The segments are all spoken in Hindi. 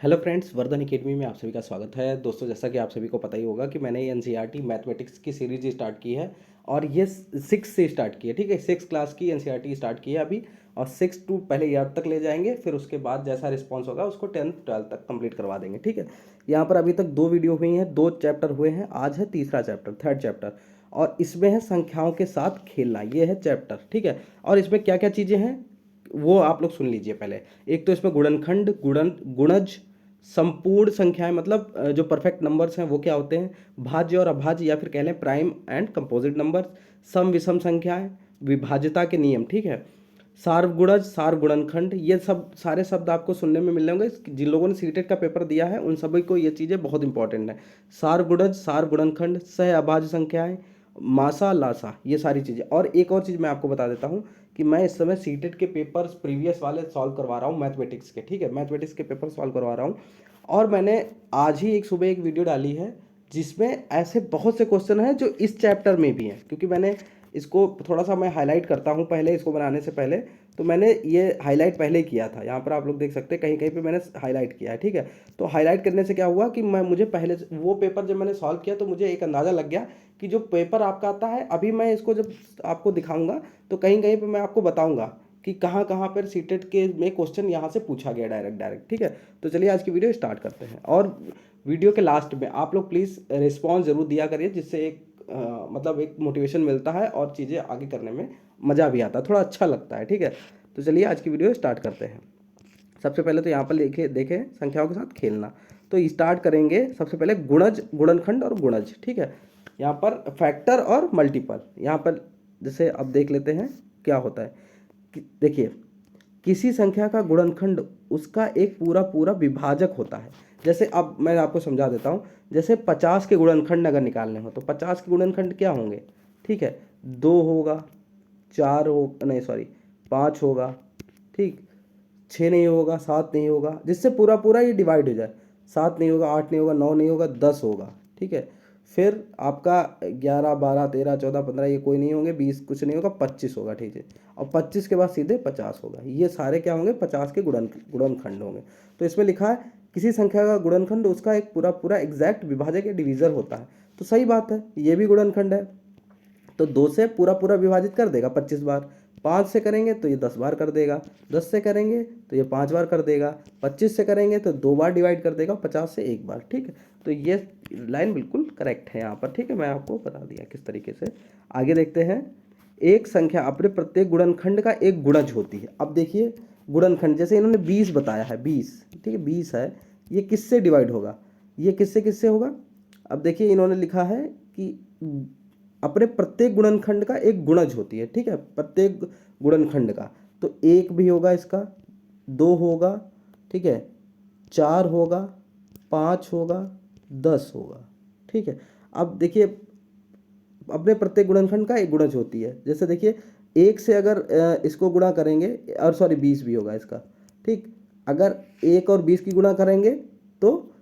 हेलो फ्रेंड्स, वर्धन एकेडमी में आप सभी का स्वागत है। दोस्तों, जैसा कि आप सभी को पता ही होगा कि मैंने एनसीईआरटी मैथमेटिक्स की सीरीज स्टार्ट की है और ये 6 से स्टार्ट की है। ठीक है, 6 क्लास की एनसीईआरटी स्टार्ट की है अभी, और 6 टू पहले ईयर तक ले जाएंगे, फिर उसके बाद जैसा रिस्पॉन्स होगा उसको 10th 12th तक कंप्लीट करवा देंगे। ठीक है, यहाँ पर अभी तक 2 वीडियो हुई हैं, 2 चैप्टर हुए हैं, आज है तीसरा चैप्टर, थर्ड चैप्टर, और इसमें है संख्याओं के साथ खेलना, ये है चैप्टर। ठीक है, और इसमें क्या क्या चीज़ें हैं वो आप लोग सुन लीजिए पहले। एक तो इसमें गुणनखंड, गुणज, संपूर्ण संख्याएं मतलब जो परफेक्ट नंबर्स हैं वो क्या होते हैं, भाज्य और अभाज्य या फिर कह लें प्राइम एंड कंपोजिट नंबर्स, सम विषम संख्याएं, विभाज्यता के नियम। ठीक है, सार्वगुणज, सार गुणनखंड, ये सब सारे शब्द आपको सुनने में मिल होंगे। जिन लोगों ने सीटेट का पेपर दिया है उन सभी को ये चीज़ें बहुत इंपॉर्टेंट है। सारगुणज, सार गुणनखंड, सह अभाज्य संख्याएं, मासा लासा, ये सारी चीज़ें। और एक और चीज़ मैं आपको बता देता हूँ कि मैं इस समय सीटेट के पेपर्स प्रीवियस वाले सॉल्व करवा रहा हूँ मैथमेटिक्स के। ठीक है, मैथमेटिक्स के पेपर सॉल्व करवा रहा हूँ, और मैंने आज ही एक सुबह एक वीडियो डाली है जिसमें ऐसे बहुत से क्वेश्चन हैं जो इस चैप्टर में भी हैं, क्योंकि मैंने इसको थोड़ा सा मैं हाईलाइट करता हूँ पहले, इसको बनाने से पहले। तो मैंने ये हाईलाइट पहले ही किया था, यहाँ पर आप लोग देख सकते हैं कहीं कहीं पे मैंने हाईलाइट किया है। ठीक है, तो हाईलाइट करने से क्या हुआ कि मुझे पहले वो पेपर जब मैंने सॉल्व किया तो मुझे एक अंदाज़ा लग गया कि जो पेपर आपका आता है, अभी मैं इसको जब आपको दिखाऊंगा तो कहीं कहीं पे मैं आपको बताऊंगा कि कहाँ कहाँ पर सीटेट के में क्वेश्चन यहाँ से पूछा गया डायरेक्ट। ठीक है, तो चलिए आज की वीडियो स्टार्ट करते हैं। और वीडियो के लास्ट में आप लोग प्लीज़ रिस्पॉन्स ज़रूर दिया करिए, जिससे एक मतलब एक मोटिवेशन मिलता है और चीज़ें आगे करने में मज़ा भी आता है, थोड़ा अच्छा लगता है। ठीक है, तो चलिए आज की वीडियो स्टार्ट करते हैं। सबसे पहले तो यहाँ पर लिखे देखें संख्याओं के साथ खेलना। तो स्टार्ट करेंगे सबसे पहले गुणज, गुणनखंड और गुणज। ठीक है, यहाँ पर फैक्टर और मल्टीपल। यहाँ पर जैसे अब देख लेते हैं क्या होता है। देखिए, किसी संख्या का गुणनखंड उसका एक पूरा पूरा विभाजक होता है। जैसे अब मैं आपको समझा देता हूँ, जैसे 50 के गुणनखंड अगर निकालने हो तो 50 के गुणनखंड क्या होंगे। ठीक है, 2 होगा, 4 हो, नहीं सॉरी 5 होगा, ठीक, 6 नहीं होगा, 7 नहीं होगा, जिससे पूरा पूरा ये डिवाइड हो जाए। 7 नहीं होगा, 8 नहीं होगा, 9 नहीं होगा, 10 होगा। ठीक है, फिर आपका 11, 12, 13, 14, 15 ये कोई नहीं होंगे, 20 कुछ नहीं होगा, 25 होगा। ठीक है, और 25 के बाद सीधे 50 होगा। ये सारे क्या होंगे, 50 के गुणनखंड होंगे। तो इसमें लिखा है किसी संख्या का गुणनखंड उसका एक पूरा पूरा एग्जैक्ट विभाजक या डिवीजर होता है। तो सही बात है, ये भी गुणनखंड है। तो 2 से पूरा पूरा विभाजित कर देगा 25 बार, 5 से करेंगे तो ये 10 बार कर देगा, 10 से करेंगे तो ये 5 बार कर देगा, 25 से करेंगे तो 2 बार डिवाइड कर देगा, 50 से 1 बार। ठीक है, तो ये लाइन बिल्कुल करेक्ट है यहाँ पर। ठीक है, मैं आपको बता दिया किस तरीके से। आगे देखते हैं, एक संख्या अपने प्रत्येक गुणनखंड का एक गुणज होती है। अब देखिए गुणनखंड, जैसे इन्होंने 20 बताया है, 20, ठीक है 20 है, ये किससे डिवाइड होगा, ये किससे किससे होगा। अब देखिए इन्होंने लिखा है कि अपने प्रत्येक गुणनखंड का एक गुणज होती है। ठीक है, प्रत्येक गुणनखंड का, तो 1 भी होगा इसका, 2 होगा, ठीक है, 4 होगा, 5 होगा, 10 होगा। ठीक है, अब देखिए अपने प्रत्येक गुणनखंड का एक गुणज होती है। जैसे देखिए 1 से अगर इसको गुणा करेंगे, और सॉरी 20 भी होगा इसका। ठीक, अगर 1 और 20 की गुणा करेंगे तो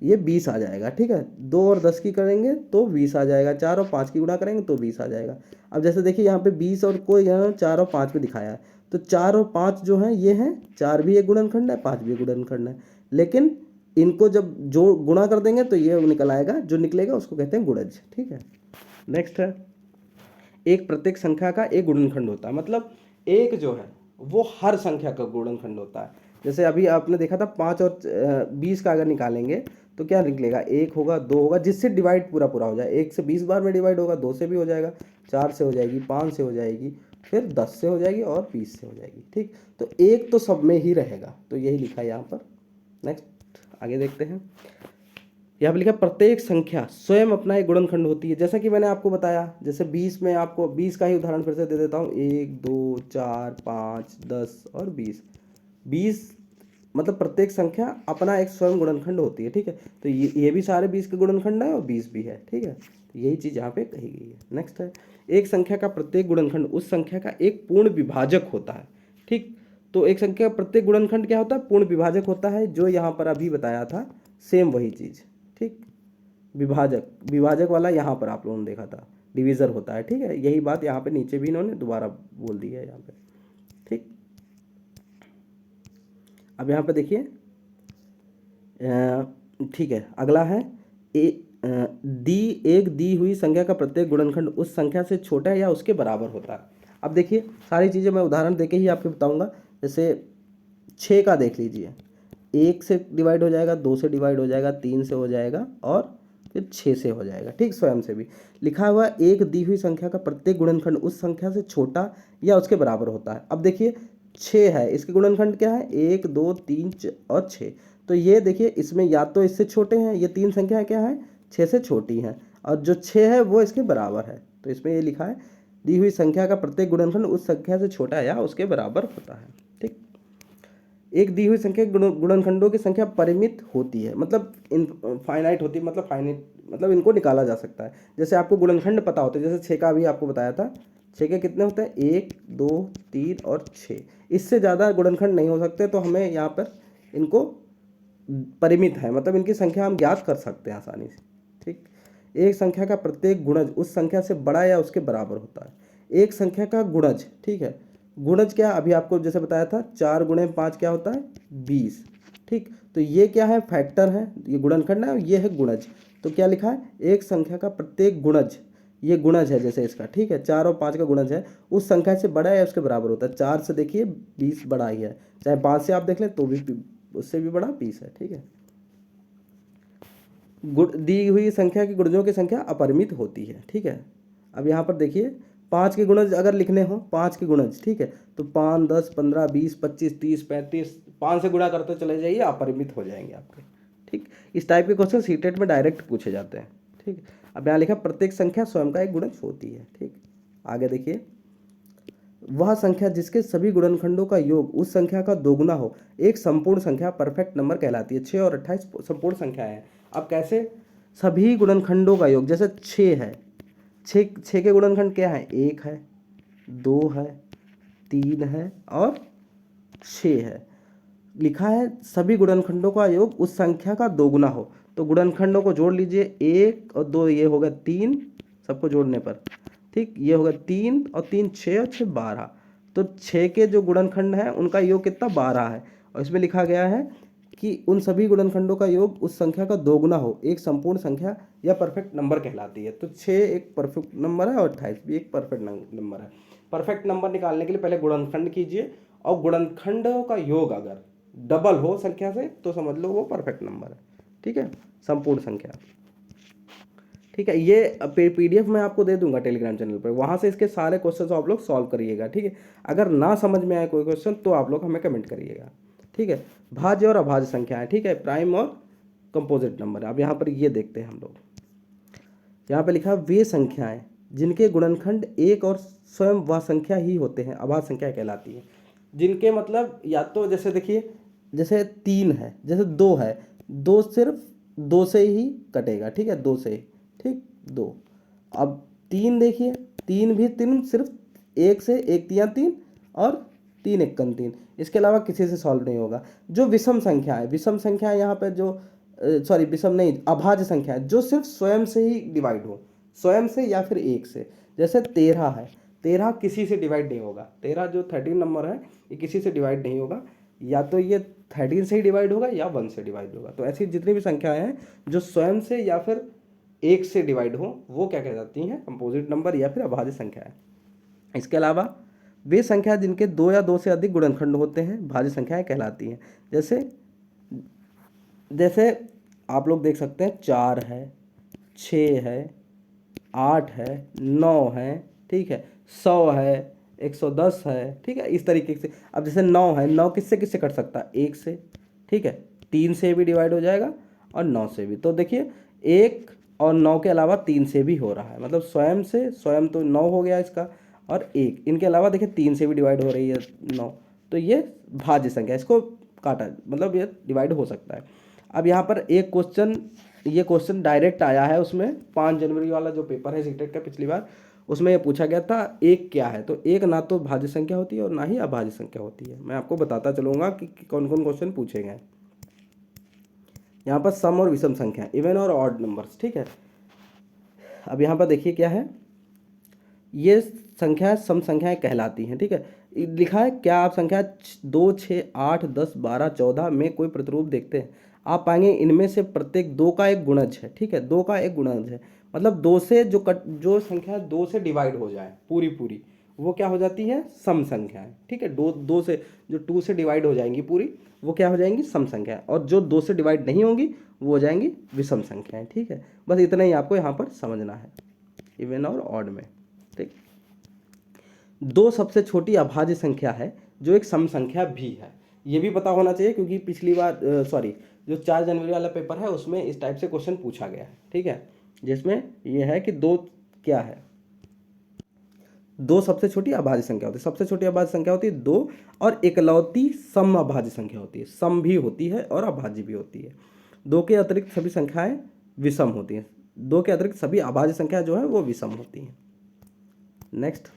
ये 20 आ जाएगा। ठीक है, 2 और 10 की करेंगे तो 20 आ जाएगा, 4 और 5 की गुणा करेंगे तो 20 आ जाएगा। अब जैसे देखिए यहाँ पे 20 और को यहाँ 4 और 5 में दिखाया है, तो 4 और 5 जो हैं ये हैं, 4 भी एक गुणनखंड है, 5 भी एक गुणनखंड है, लेकिन इनको जब जो गुणा कर देंगे तो ये निकल आएगा, जो निकलेगा उसको कहते हैं गुणज। ठीक है, नेक्स्ट है, एक प्रत्येक संख्या का एक गुणनखंड होता है। मतलब एक जो है वो हर संख्या का गुणनखंड होता है। जैसे अभी आपने देखा था 5 और 20 का अगर निकालेंगे तो क्या निकलेगा, 1 होगा, 2 होगा, जिससे डिवाइड पूरा पूरा हो जाए। 1 से 20 बार में डिवाइड होगा, 2 से भी हो जाएगा, 4 से हो जाएगी, 5 से हो जाएगी, फिर 10 से हो जाएगी और 20 से हो जाएगी। ठीक, तो एक तो सब में ही रहेगा, तो यही लिखा है यहाँ पर। नेक्स्ट आगे देखते हैं, यहाँ पे लिखा प्रत्येक संख्या स्वयं अपना एक गुणनखंड होती है। जैसा कि मैंने आपको बताया, जैसे 20 में आपको 20 का ही उदाहरण फिर से दे देता हूँ, 1, 2, 4, 5, 10 और 20। 20 मतलब प्रत्येक संख्या अपना एक स्वयं गुणनखंड होती है। ठीक है, तो ये भी सारे 20 के गुणनखंड है और 20 भी है। ठीक है, तो यही चीज़ यहाँ पे कही गई है। नेक्स्ट है, एक संख्या का प्रत्येक गुणनखंड उस संख्या का एक पूर्ण विभाजक होता है। ठीक, तो एक संख्या का प्रत्येक गुणनखंड क्या होता है, पूर्ण विभाजक होता है, जो यहाँ पर अभी बताया था सेम वही चीज़। ठीक, विभाजक, विभाजक वाला यहाँ पर आप लोगों ने देखा था डिवीज़र होता है। ठीक है, यही बात यहाँ पे नीचे भी इन्होंने दोबारा बोल दी है यहाँ पे। ठीक, अब यहाँ पे देखिए ठीक है, अगला है एक दी हुई संख्या का प्रत्येक गुणनखंड उस संख्या से छोटा है या उसके बराबर होता है। अब देखिए सारी चीज़ें मैं उदाहरण देके ही आपको बताऊंगा। जैसे 6 का देख लीजिए, 1 से डिवाइड हो जाएगा, 2 से डिवाइड हो जाएगा, 3 से हो जाएगा और फिर 6 से हो जाएगा। ठीक, स्वयं से भी लिखा हुआ एक दी हुई संख्या का प्रत्येक गुणनखंड उस संख्या से छोटा या उसके बराबर होता है। अब देखिए 6 है, इसके गुणनखंड क्या है, 1 2 3 और 6। तो ये देखिए इसमें या तो इससे छोटे हैं, ये तीन संख्याएं क्या है 6 से छोटी हैं, और जो 6 है वो इसके बराबर है। तो इसमें ये लिखा है दी हुई संख्या का प्रत्येक गुणनखंड उस संख्या से छोटा या उसके बराबर होता है। ठीक, एक दी हुई संख्या गुणनखंडों की संख्या परिमित होती है, मतलब इन फाइनाइट होती है, मतलब फाइनाइट मतलब इनको निकाला जा सकता है। जैसे आपको गुणनखंड पता होते हैं, जैसे 6 का भी आपको बताया था, 6 के कितने होते हैं, 1 2 3 और 6, इससे ज़्यादा गुणनखंड नहीं हो सकते। तो हमें यहाँ पर इनको परिमित है, मतलब इनकी संख्या हम ज्ञात कर सकते हैं आसानी से। ठीक, एक संख्या का प्रत्येक गुणज उस संख्या से बड़ा या उसके बराबर होता है। एक संख्या का गुणज, ठीक है, गुणज क्या अभी आपको जैसे बताया था, 4 गुणे 5 क्या होता है 20। ठीक, तो ये क्या है, फैक्टर है, ये गुणनखंड है, ये है गुणज। तो क्या लिखा है, एक संख्या का प्रत्येक गुणज, ये गुणज है जैसे इसका, ठीक है, 4 और 5 का गुणज है, उस संख्या से बड़ा है उसके बराबर होता है। 4 से देखिए 20 बड़ा ही है, चाहे 5 से आप देख लें तो भी उससे भी बड़ा 20 है। ठीक है, दी हुई संख्या की गुणजों की संख्या अपरिमित होती है। ठीक है, अब यहाँ पर देखिए 5 के गुणज अगर लिखने हो, 5 के गुणज, ठीक है, तो 5 10 15 20 25 30 35, 5 से गुणा करते चले जाइए, अपरिमित हो जाएंगे आपके। ठीक, इस टाइप के क्वेश्चन सीटेट में डायरेक्ट पूछे जाते हैं। ठीक, अब यहाँ लिखा प्रत्येक संख्या स्वयं का एक गुणज होती है। ठीक, आगे देखिए, वह संख्या जिसके सभी गुणनखंडों का योग उस संख्या का दोगुना हो एक संपूर्ण संख्या परफेक्ट नंबर कहलाती है। 6 और 28 संपूर्ण संख्याएं हैं। अब कैसे, सभी गुणनखंडों का योग, जैसे 6 है, 6 के गुणनखंड क्या है, 1 है, 2 है, 3 है और 6 है। लिखा है सभी गुणनखंडों का योग उस संख्या का दोगुना हो। तो गुणनखंडों को जोड़ लीजिए, 1 और 2 ये हो गया 3, सबको जोड़ने पर, ठीक, ये होगा 3 और 3 6 और 6 12। तो 6 के जो गुणनखंड हैं उनका योग कितना 12 है, और इसमें लिखा गया है कि उन सभी गुणनखंडों का योग उस संख्या का दोगुना हो एक संपूर्ण संख्या या परफेक्ट नंबर कहलाती है। तो 6 एक परफेक्ट नंबर है और 28 भी एक परफेक्ट नंबर है। परफेक्ट नंबर निकालने के लिए पहले गुणनखंड कीजिए, और गुणनखंडों का योग अगर डबल हो संख्या से तो समझ लो वो परफेक्ट नंबर है। ठीक है, संपूर्ण संख्या। ठीक है, ये PDF मैं आपको दे दूंगा टेलीग्राम चैनल पर, वहाँ से इसके सारे क्वेश्चन आप लोग सॉल्व करिएगा। ठीक है, अगर ना समझ में आए कोई क्वेश्चन तो आप लोग हमें कमेंट करिएगा। ठीक है, भाज्य और अभाज्य संख्याएं, ठीक है, प्राइम और कंपोजिट नंबर। अब यहाँ पर ये देखते हैं हम लोग, यहाँ पे लिखा वे संख्याएं जिनके गुणनखंड एक और स्वयं वह संख्या ही होते हैं अभाज्य संख्या कहलाती है। जिनके मतलब या तो जैसे देखिए, जैसे 3 है, जैसे 2 है, 2 सिर्फ 2 से ही कटेगा। ठीक है, 2 से, ठीक, 2। अब 3 देखिए, 3 भी 3 सिर्फ 1 से, 1 3 3 और 3 1 3, इसके अलावा किसी से सॉल्व नहीं होगा। जो विषम संख्या है, विषम संख्या यहाँ पर जो सॉरी विषम नहीं, अभाज्य संख्या है जो सिर्फ स्वयं से ही डिवाइड हो, स्वयं से या फिर 1 से। जैसे 13 है, 13 किसी से डिवाइड नहीं होगा, 13 जो 13 नंबर है ये किसी से डिवाइड नहीं होगा, या तो ये 13 से ही डिवाइड होगा या 1 से डिवाइड होगा। तो ऐसी जितनी भी संख्याएं हैं जो स्वयं से या फिर 1 से डिवाइड हो वो क्या कहलाती हैं, कंपोजिट नंबर या फिर अभाज्य संख्या है। इसके अलावा वे संख्या जिनके 2 या 2 से अधिक गुणनखंड होते हैं भाज्य संख्याएं कहलाती हैं। जैसे जैसे आप लोग देख सकते हैं 4 है, 6 है, 8 है, 9 है, ठीक है, 100 है, 110 है। ठीक है, इस तरीके से। अब जैसे 9 है, 9 किससे किससे कट सकता है, 1 से, ठीक है, 3 से भी डिवाइड हो जाएगा और 9 से भी। तो देखिए 1 और 9 के अलावा 3 से भी हो रहा है, मतलब स्वयं से, स्वयं तो 9 हो गया इसका, और 1 इनके अलावा देखिए 3 से भी डिवाइड हो रही है 9। तो ये भाज्य संख्या, इसको काटा मतलब ये डिवाइड हो सकता है। अब यहाँ पर एक क्वेश्चन, ये क्वेश्चन डायरेक्ट आया है उसमें, 5 जनवरी वाला जो पेपर है सीटेट का पिछली बार, उसमें ये पूछा गया था एक क्या है। तो एक ना तो भाज्य संख्या होती है और ना ही अभाज्य संख्या होती है। मैं आपको बताता चलूँगा कि कौन कौन क्वेश्चन पूछे गए। यहाँ पर सम और विषम संख्या, इवन और ऑड नंबर्स। ठीक है, अब यहाँ पर देखिए क्या है, ये संख्याएं सम संख्याएं कहलाती हैं। ठीक है, लिखा है क्या आप संख्या 2, 6, 8, 10, 12, 14 में कोई प्रतिरूप देखते हैं? आप पाएंगे इनमें से प्रत्येक दो का एक गुणज है, ठीक है, दो का एक गुणज है, मतलब दो से जो संख्या दो से डिवाइड हो जाए पूरी पूरी, वो क्या हो जाती है? सम संख्याएं, ठीक है। दो से जो 2 से डिवाइड हो जाएंगी पूरी, वो क्या हो जाएंगी? सम संख्याएं। और जो 2 से डिवाइड नहीं होंगी वो हो जाएंगी विषम संख्याएं, ठीक है। बस इतना ही आपको यहाँ पर समझना है, इवन और ऑड में, ठीक। दो सबसे छोटी अभाज्य संख्या है जो एक सम संख्या भी है, ये भी पता होना चाहिए, क्योंकि पिछली बार सॉरी जो 4 जनवरी वाला पेपर है उसमें इस टाइप से क्वेश्चन पूछा गया है, ठीक है, जिसमें ये है कि दो क्या है, दो सबसे छोटी अभाज्य संख्या होती है। सबसे छोटी अभाज्य संख्या होती है दो, और एकलौती सम अभाज्य संख्या होती है। सम भी होती है और अभाज्य भी होती है। दो के अतिरिक्त सभी संख्याएं विषम होती हैं। दो के अतिरिक्त सभी अभाज्य संख्या जो है वो विषम होती हैं। नेक्स्ट,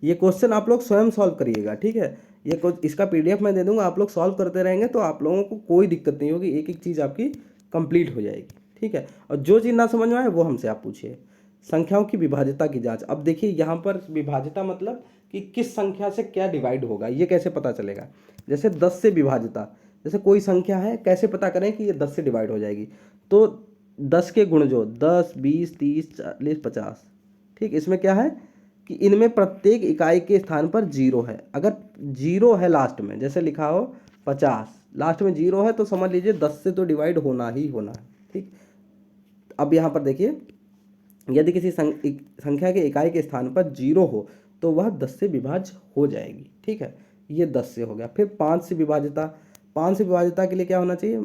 ये क्वेश्चन आप लोग स्वयं सॉल्व करिएगा, ठीक है। ये इसका पीडीएफ मैं दे दूंगा, आप लोग सॉल्व करते रहेंगे तो आप लोगों को कोई दिक्कत नहीं होगी, एक एक चीज़ आपकी कंप्लीट हो जाएगी, ठीक है। और जो चीज़ ना समझ में आए वो हमसे आप पूछिए। संख्याओं की विभाज्यता की जांच। अब देखिए यहाँ पर विभाज्यता मतलब कि किस संख्या से क्या डिवाइड होगा, ये कैसे पता चलेगा। जैसे 10 से विभाज्यता, जैसे कोई संख्या है, कैसे पता करें कि ये 10 से डिवाइड हो जाएगी? तो 10 के गुण जो 10, 20, 30, 40, 50, ठीक, इसमें क्या है कि इनमें प्रत्येक इकाई के स्थान पर 0 है। अगर 0 है लास्ट में, जैसे लिखा हो 50, लास्ट में 0 है, तो समझ लीजिए 10 से तो डिवाइड होना ही होना है, ठीक। अब यहाँ पर देखिए, यदि किसी संख्या के इकाई के स्थान पर 0 हो तो वह 10 से विभाज्य हो जाएगी, ठीक है। ये 10 से हो गया। फिर 5 से विभाज्यता। 5 से विभाज्यता के लिए क्या होना चाहिए?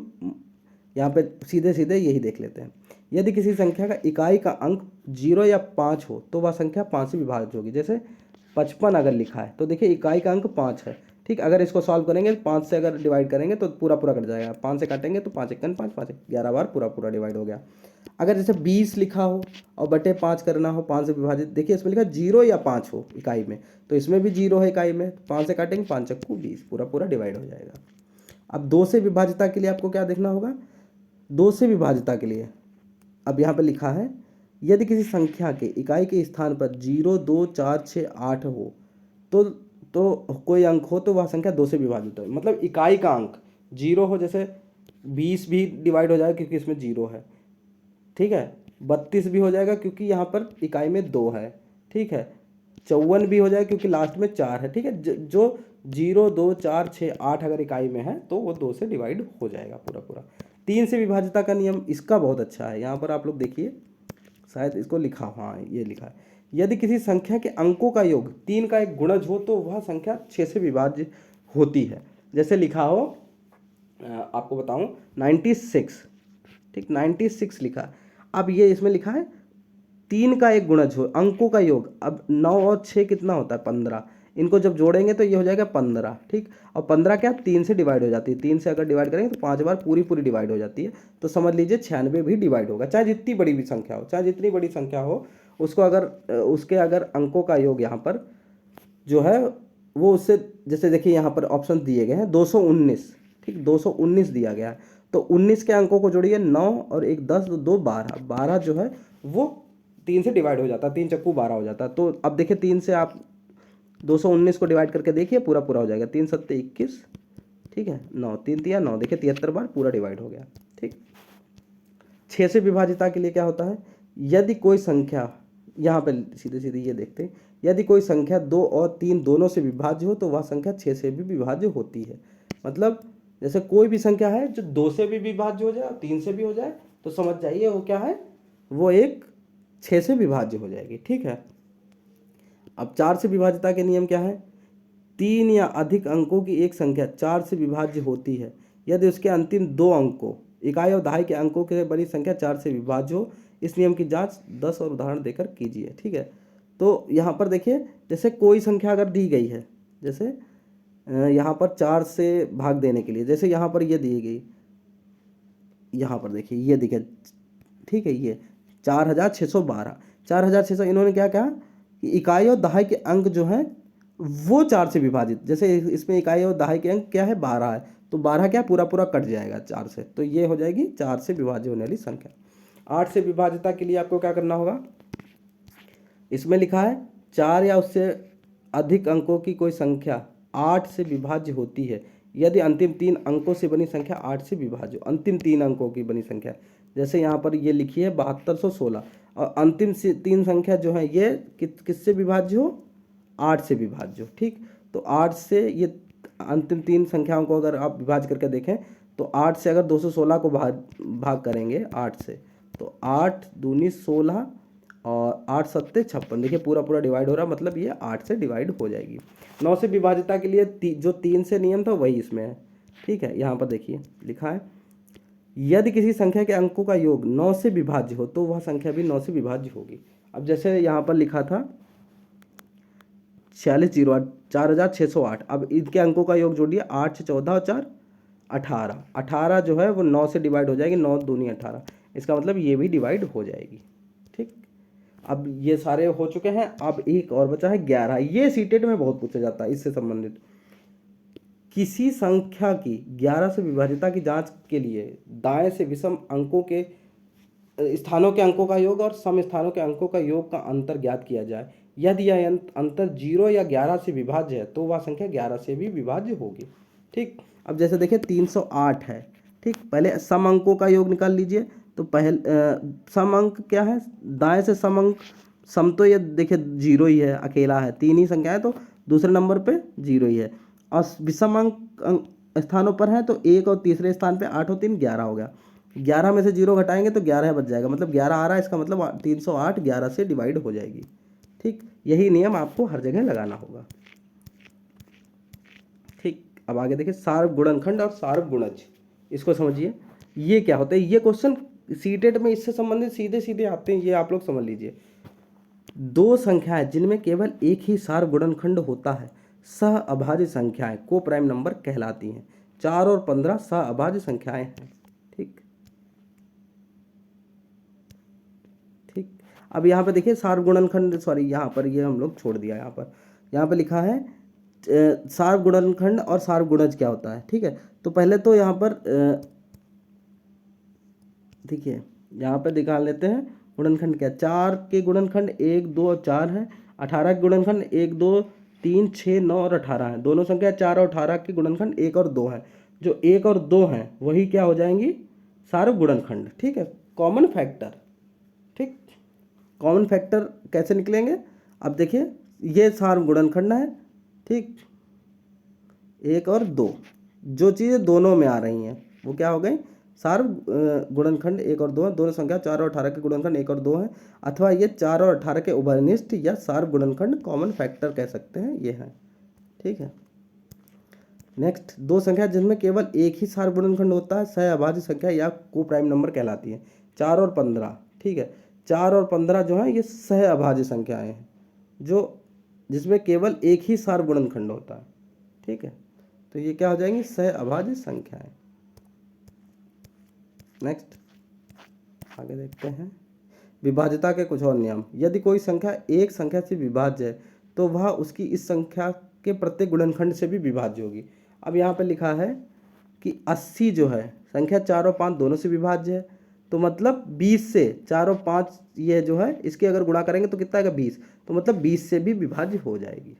यहाँ पे सीधे सीधे यही देख लेते हैं। यदि किसी संख्या का इकाई का अंक 0 या 5 हो तो वह संख्या 5 से विभाज्य होगी। जैसे 55 अगर लिखा है तो देखिए इकाई का अंक 5 है, ठीक। अगर इसको सॉल्व करेंगे 5 से अगर डिवाइड करेंगे तो पूरा पूरा कट जाएगा। 5 से काटेंगे तो 5 1 5 5 11 बार पूरा पूरा डिवाइड हो गया। अगर जैसे 20 लिखा हो और बटे 5 करना हो, 5 से विभाजित, देखिए इसमें लिखा 0 या 5 हो इकाई में, तो इसमें भी 0 है इकाई में, 5 से काटेंगे 5 चक्कू 20, पूरा पूरा डिवाइड हो जाएगा। अब 2 से विभाज्यता के लिए आपको क्या देखना होगा? 2 से विभाज्यता के लिए अब यहाँ पर लिखा है, यदि किसी संख्या के इकाई के स्थान पर 0, 2, 4, 6, 8 हो तो कोई अंक हो तो वह संख्या 2 से विभाजित हो। मतलब इकाई का अंक 0 हो, जैसे 20 भी डिवाइड हो जाएगा क्योंकि इसमें 0 है, ठीक है। 32 भी हो जाएगा क्योंकि यहाँ पर इकाई में 2 है, ठीक है। 54 भी हो जाएगा क्योंकि लास्ट में 4 है, ठीक है। जो 0, 2, 4, 6, 8 अगर इकाई में है तो वो 2 से डिवाइड हो जाएगा पूरा पूरा। 3 से विभाज्यता का नियम इसका बहुत अच्छा है, यहाँ पर आप लोग देखिए, शायद इसको लिखा, हाँ ये लिखा है, यदि किसी संख्या के अंकों का योग 3 का एक गुणज हो तो वह संख्या 6 से विभाज्य होती है। जैसे लिखा हो, आपको बताऊं 96, ठीक, 96 लिखा। अब ये इसमें लिखा है 3 का एक गुणज हो, अंकों का योग। अब 9 और 6 कितना होता है? 15। इनको जब जोड़ेंगे तो ये हो जाएगा 15, ठीक। और 15 क्या 3 से डिवाइड हो जाती है। 3 से अगर डिवाइड करेंगे तो 5 बार पूरी पूरी डिवाइड हो जाती है। तो समझ लीजिए 96 भी डिवाइड होगा, चाहे जितनी बड़ी भी संख्या हो, चाहे जितनी बड़ी संख्या हो, उसको अगर उसके अगर अंकों का योग यहाँ पर जो है वो उससे, जैसे देखिए यहाँ पर ऑप्शन दिए गए हैं 219, ठीक, 219 दिया गया है। तो 19 के अंकों को जोड़िए, 9 और 1 10, 2 12, 12 जो है वो 3 से डिवाइड हो जाता है, 3 चक्कू 12 हो जाता है। तो अब देखिए 3 से आप 219 को डिवाइड करके देखिए, पूरा पूरा हो जाएगा। 3 7 21, ठीक है। 9 3 तिया 9, देखिए 73 बार पूरा डिवाइड हो गया, ठीक। 6 से विभाज्यता के लिए क्या होता है? यदि कोई संख्या, यहाँ पे सीधे सीधे ये देखते हैं, यदि कोई संख्या 2 और 3 दोनों से विभाज्य हो तो वह संख्या 6 से भी विभाज्य होती है। मतलब जैसे कोई भी संख्या है जो 2 से भी विभाज्य हो जाए और 3 से भी हो जाए तो समझ जाइए वो क्या है, वो एक 6 से विभाज्य हो जाएगी, ठीक है। अब 4 से विभाज्यता के नियम क्या है? 3 या अधिक अंकों की एक संख्या 4 से विभाज्य होती है यदि उसके अंतिम 2 अंकों, इकाई और दहाई के अंकों के बड़ी संख्या 4 से विभाज्य हो। इस नियम की जांच 10 और उदाहरण देकर कीजिए, ठीक है। तो यहाँ पर देखिए, जैसे कोई संख्या अगर दी गई है, जैसे यहाँ पर 4 से भाग देने के लिए, जैसे यहाँ पर ये दी गई, यहाँ पर देखिए ये दिखे, ठीक है, ये 4612, 4600, इन्होंने क्या कहा कि इकाई और दहाई के अंक जो हैं वो 4 से विभाजित, जैसे इसमें इकाई और दहाई के अंक क्या है 12 है, तो 12 क्या पूरा पूरा कट जाएगा 4 से, तो ये हो जाएगी 4 से विभाज्य होने वाली संख्या। 8 से विभाज्यता के लिए आपको क्या करना होगा? इसमें लिखा है 4 या उससे अधिक अंकों की कोई संख्या 8 से विभाज्य होती है यदि अंतिम 3 अंकों से बनी संख्या 8 से विभाज्य हो। अंतिम 3 अंकों की बनी संख्या, जैसे यहाँ पर ये लिखी है 7216, और अंतिम से 3 संख्या जो है ये किससे विभाज्य हो, 8 से विभाज्य हो। ठीक, तो 8 से ये अंतिम 3 संख्याओं को अगर आप विभाज्य करके देखें तो 8 से अगर 216 को भाग करेंगे 8 से, तो 8 दूनी 16 और 8 सत्ते 56, देखिए पूरा पूरा डिवाइड हो रहा है, मतलब ये 8 से डिवाइड हो जाएगी। 9 से विभाज्यता के लिए जो 3 से नियम था वही इसमें है। ठीक है, यहाँ पर देखिए लिखा है यदि किसी संख्या के अंकों का योग 9 से विभाज्य हो तो वह संख्या भी 9 से विभाज्य होगी। अब जैसे यहाँ पर लिखा था 4608 4608, अब इनके अंकों का योग जोड़िए, 8 से 14 और 4 18, 18 जो है वो 9 से डिवाइड हो जाएगी, 9 दूनी 18, इसका मतलब ये भी डिवाइड हो जाएगी। ठीक, अब ये सारे हो चुके हैं, अब एक और बचा है 11। ये सीटेट में बहुत पूछा जाता है इससे संबंधित। किसी संख्या की 11 से विभाज्यता की जांच के लिए दाएं से विषम अंकों के स्थानों के अंकों का योग और सम स्थानों के अंकों का योग का अंतर ज्ञात किया जाए। यदि यह अंतर 0 या 11 से विभाज्य है तो वह संख्या 11 से भी विभाज्य होगी। ठीक, अब जैसे देखिए 308 है। ठीक, पहले सम अंकों का योग निकाल लीजिए, तो पहले सम अंक क्या है, दाएं से सम अंक, सम तो ये देखिए 0 ही है, अकेला है, 3 ही संख्या है तो दूसरे नंबर पे 0 ही है, और विषम अंक स्थानों पर है तो 1 और तीसरे स्थान पे 8 और 3 11 हो गया। 11 में से 0 घटाएंगे तो 11 बच जाएगा, मतलब 11 आ रहा है, इसका मतलब 308 11 से डिवाइड हो जाएगी। ठीक, यही नियम आपको हर जगह लगाना होगा। ठीक, अब आगे देखिए सार्व गुणनखंड और सार्व गुणज, इसको समझिए ये क्या होता है। ये क्वेश्चन सीटेट में इससे संबंधित सीधे सीधे आते हैं, ये आप लोग समझ लीजिए। दो संख्याएं जिनमें केवल एक ही सार्व गुणनखंड होता है सह अभाज्य संख्याएं को प्राइम नंबर कहलाती हैं। 4 और 15 सह अभाज्य संख्याएं हैं। ठीक ठीक, अब यहाँ पे देखिए सार्व गुणनखंड, सॉरी यहाँ पर ये हम लोग छोड़ दिया, यहाँ पर लिखा है सार्व गुणनखंड और सार्व गुणज क्या होता है। ठीक है, तो पहले तो यहाँ पर देखिए यहाँ पर निकाल लेते हैं गुणनखंड क्या। 4 के गुणनखंड 1 2 और 4 हैं। 18 के गुणनखंड 1 2 3 6 9 और 18 हैं। दोनों संख्या 4 और 18 के गुणनखंड 1 और 2 हैं। जो 1 और 2 हैं वही क्या हो जाएंगी, सार्व गुणनखंड। ठीक है, कॉमन फैक्टर। ठीक, कॉमन फैक्टर कैसे निकलेंगे, अब देखिए ये सार्व गुणनखंड है। ठीक, 1 और 2 जो चीज़ें दोनों में आ रही हैं वो क्या हो गई, सार्व गुणनखंड 1 और 2 है। दोनों संख्या 4 और 18 के गुणनखंड 1 और 2 हैं, अथवा ये 4 और 18 के उभयनिष्ठ या सार्व गुणनखंड कॉमन फैक्टर कह सकते हैं, ये है। ठीक है, नेक्स्ट, दो संख्या जिनमें केवल एक ही सार्व गुणनखंड होता है सह अभाज्य संख्या या को प्राइम नंबर कहलाती है। 4 और 15। ठीक है, 4 और 15 जो है ये सह अभाज्य संख्याएं हैं जो जिसमें केवल एक ही सार्व गुणनखंड होता है। ठीक है, तो ये क्या हो जाएंगी, सह अभाज्य संख्याएं। नेक्स्ट आगे देखते हैं विभाज्यता के कुछ और नियम। यदि कोई संख्या एक संख्या से विभाज्य है तो वह उसकी इस संख्या के प्रत्येक गुणनखंड से भी विभाज्य होगी। अब यहाँ पे लिखा है कि 80 जो है संख्या 4 और 5 दोनों से विभाज्य है, तो मतलब 20 से 4 और 5 ये जो है इसके अगर गुणा करेंगे तो कितना आएगा 20, तो मतलब 20 से भी विभाज्य हो जाएगी।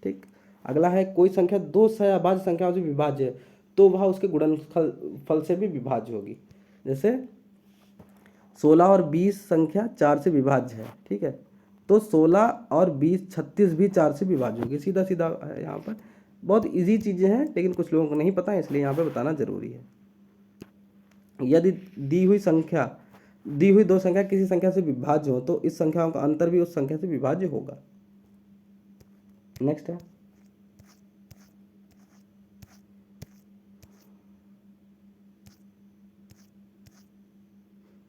ठीक, अगला है कोई संख्या दो सह अभाज्य संख्याओं से विभाज्य है तो वह उसके गुणनफल से भी विभाज्य होगी। जैसे 16 और 20 संख्या 4 से विभाज्य है। ठीक है, तो 16 और 20 36 भी 4 से विभाज्य होगी। सीधा सीधा है, यहाँ पर बहुत इजी चीज़ें हैं लेकिन कुछ लोगों को नहीं पता है इसलिए यहाँ पे बताना जरूरी है। यदि दी हुई दो संख्या किसी संख्या से विभाज्य हो तो इस संख्याओं का अंतर भी उस संख्या से विभाज्य होगा। नेक्स्ट है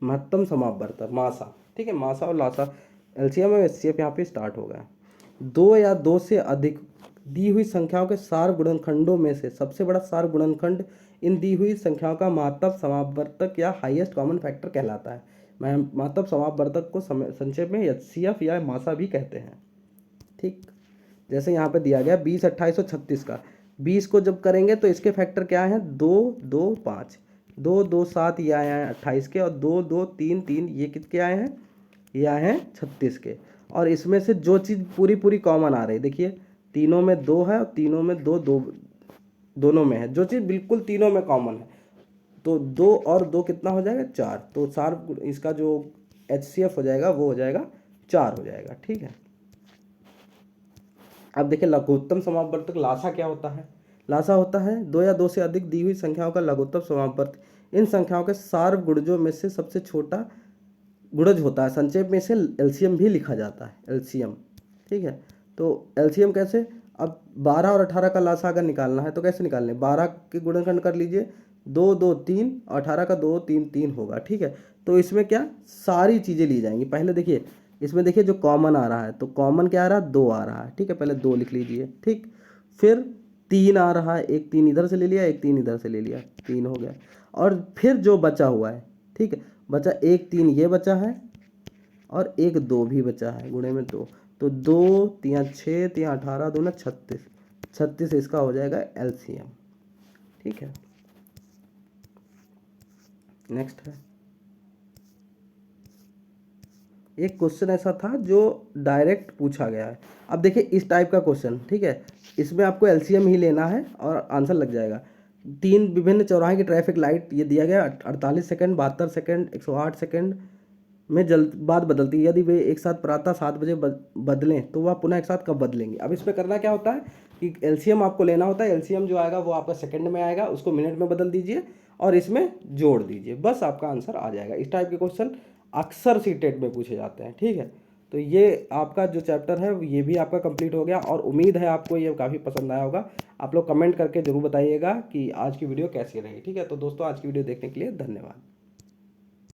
महत्तम समापवर्तक मासा। ठीक है, मासा और लासा एलसीएम और एचसीएफ यहाँ पे स्टार्ट हो गया। दो या दो से अधिक दी हुई संख्याओं के सार्व गुणनखंडों में से सबसे बड़ा सार्व गुणनखंड इन दी हुई संख्याओं का महत्तम समापवर्तक या हाईएस्ट कॉमन फैक्टर कहलाता है। महत्तम समापवर्तक को संक्षेप में एचसीएफ या मासा भी कहते हैं। ठीक, जैसे यहाँ पे दिया गया 20 28 और 36 का 20 को जब करेंगे तो इसके फैक्टर क्या हैं, 2 2 5, 2 2 7 ये आए हैं 28 के, और 2 2 3 3 ये कितने आए हैं, ये आए हैं 36 के। और इसमें से जो चीज़ पूरी पूरी कॉमन आ रही है देखिए तीनों में 2 है और तीनों में 2 2 दोनों में है, जो चीज़ बिल्कुल तीनों में कॉमन है। तो 2 और 2 कितना हो जाएगा 4, तो 4 इसका जो HCF हो जाएगा वो हो जाएगा 4 हो जाएगा। ठीक है, अब देखिए लघुत्तम समापवर्तक लासा क्या होता है। लासा होता है 2 या 2 से अधिक दी हुई संख्याओं का लघुत्तम समापवर्त। इन संख्याओं के सार्व गुणजों में से सबसे छोटा गुणज होता है। संक्षेप में इसे एलसीएम भी लिखा जाता है, एलसीएम। ठीक है, तो एलसीएम कैसे, अब 12 और 18 का लासा अगर निकालना है तो कैसे निकालने, 12 के गुणनखंड कर लीजिए, 2 2 3, 18 का 2 3 3 होगा। ठीक है, तो इसमें क्या सारी चीज़ें ली जाएंगी। पहले देखिए इसमें देखिए जो कॉमन आ रहा है, तो कॉमन क्या आ रहा है 2 आ रहा है। ठीक है, पहले 2 लिख लीजिए। ठीक, फिर 3 आ रहा है, एक 3 इधर से ले लिया, एक 3 इधर से ले लिया, 3 हो गया। और फिर जो बचा हुआ है, ठीक है, बचा एक 3 ये बचा है और एक 2 भी बचा है, गुणे में 2, तो 2 3 6 3 18 2 36, 36 इसका हो जाएगा एलसीएम। ठीक है, नेक्स्ट है एक क्वेश्चन ऐसा था जो डायरेक्ट पूछा गया है। अब देखिए इस टाइप का क्वेश्चन, ठीक है, इसमें आपको एलसीएम ही लेना है और आंसर लग जाएगा। 3 विभिन्न चौराहे की ट्रैफिक लाइट ये दिया गया 48 सेकंड, 72 सेकंड, 108 सेकंड में बाद बदलती है। यदि वे एक साथ प्रातः 7 बजे बदलें तो वह पुनः एक साथ कब बदलेंगे। अब इसमें करना क्या होता है कि एलसीएम आपको लेना होता है। एलसीएम जो आएगा वो आपका सेकंड में आएगा, उसको मिनट में बदल दीजिए और इसमें जोड़ दीजिए, बस आपका आंसर आ जाएगा। इस टाइप के क्वेश्चन अक्सर सीटेट में पूछे जाते हैं। ठीक है, तो ये आपका जो चैप्टर है ये भी आपका कंप्लीट हो गया और उम्मीद है आपको ये काफ़ी पसंद आया होगा। आप लोग कमेंट करके ज़रूर बताइएगा कि आज की वीडियो कैसी रही। ठीक है, तो दोस्तों आज की वीडियो देखने के लिए धन्यवाद।